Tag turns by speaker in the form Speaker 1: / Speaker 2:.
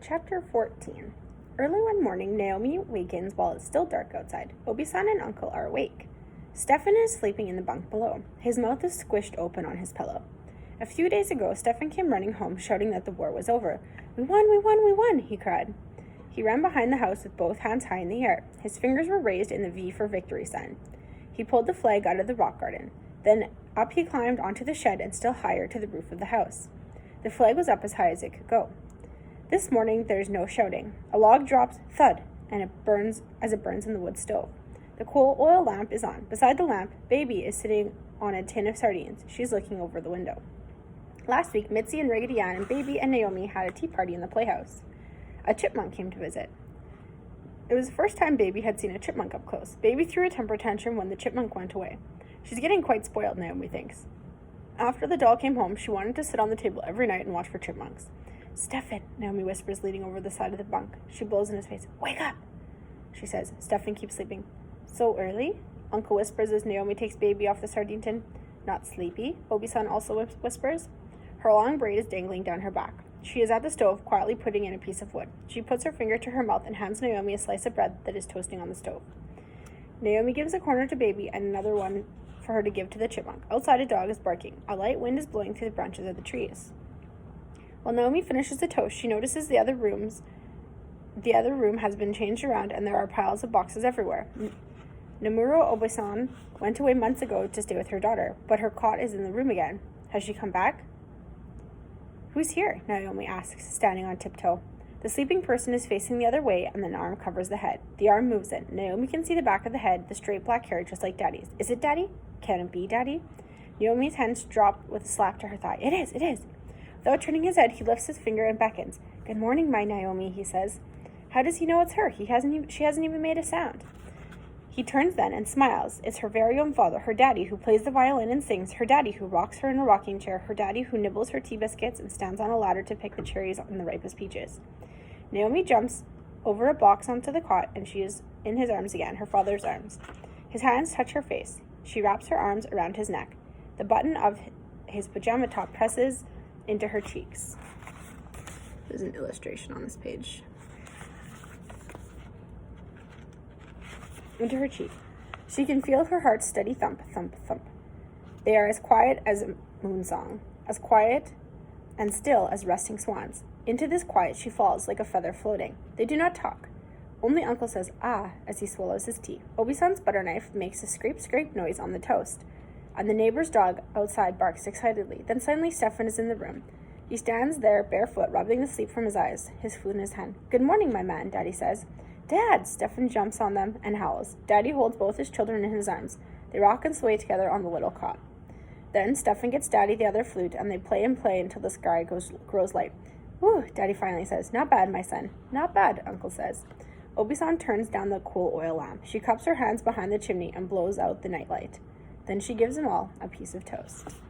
Speaker 1: Chapter 14. Early one morning, Naomi wakens while it's still dark outside. Obi-san and Uncle are awake. Stefan is sleeping in the bunk below. His mouth is squished open on his pillow. A few days ago, Stefan came running home, shouting that the war was over. "We won, we won, we won," he cried. He ran behind the house with both hands high in the air. His fingers were raised in the V for victory sign. He pulled the flag out of the rock garden. Then up he climbed onto the shed and still higher to the roof of the house. The flag was up as high as it could go. This morning there's no shouting. A log drops, thud, and it burns in the wood stove. The coal oil lamp is on. Beside the lamp, Baby is sitting on a tin of sardines. She's looking over the window. Last week, Mitzi and Raggedy Ann and Baby and Naomi had a tea party in the playhouse. A chipmunk came to visit. It was the first time Baby had seen a chipmunk up close. Baby threw a temper tantrum when the chipmunk went away. She's getting quite spoiled, Naomi thinks. After the doll came home, she wanted to sit on the table every night and watch for chipmunks. "Stefan," Naomi whispers, leaning over the side of the bunk. She blows in his face. "Wake up," she says. Stefan keeps sleeping. "So early?" Uncle whispers as Naomi takes Baby off the sardine tin. "Not sleepy?" Obi-san also whispers. Her long braid is dangling down her back. She is at the stove, quietly putting in a piece of wood. She puts her finger to her mouth and hands Naomi a slice of bread that is toasting on the stove. Naomi gives a corner to Baby and another one for her to give to the chipmunk. Outside, a dog is barking. A light wind is blowing through the branches of the trees. While Naomi finishes the toast, she notices the other room has been changed around and there are piles of boxes everywhere. Nomura Obi-san went away months ago to stay with her daughter, but her cot is in the room again. Has she come back? "Who's here?" Naomi asks, standing on tiptoe. The sleeping person is facing the other way and an arm covers the head. The arm moves in. Naomi can see the back of the head, the straight black hair just like Daddy's. Is it Daddy? Can it be Daddy? Naomi's hands drop with a slap to her thigh. It is, it is. Without turning his head, he lifts his finger and beckons. "Good morning, my Naomi," he says. How does he know it's her? She hasn't even made a sound. He turns then and smiles. It's her very own father, her daddy who plays the violin and sings, her daddy who rocks her in a rocking chair, her daddy who nibbles her tea biscuits and stands on a ladder to pick the cherries and the ripest peaches. Naomi jumps over a box onto the cot and she is in his arms again, her father's arms. His hands touch her face. She wraps her arms around his neck. The button of his pajama top presses into her cheeks. There's an illustration on this page. Into her cheek. She can feel her heart's steady thump, thump, thump. They are as quiet as a moon song, as quiet and still as resting swans. Into this quiet she falls like a feather floating. They do not talk. Only Uncle says, "Ah," as he swallows his tea. Obi-san's butter knife makes a scrape noise on the toast, and the neighbor's dog outside barks excitedly. Then suddenly Stefan is in the room. He stands there barefoot, rubbing the sleep from his eyes, his food in his hand. "Good morning, my man," Daddy says. "Dad!" Stefan jumps on them and howls. Daddy holds both his children in his arms. They rock and sway together on the little cot. Then Stefan gets Daddy the other flute, and they play and play until the sky grows light. "Whew," Daddy finally says. "Not bad, my son." "Not bad," Uncle says. Obi-san turns down the cool oil lamp. She cups her hands behind the chimney and blows out the nightlight. Then she gives them all a piece of toast.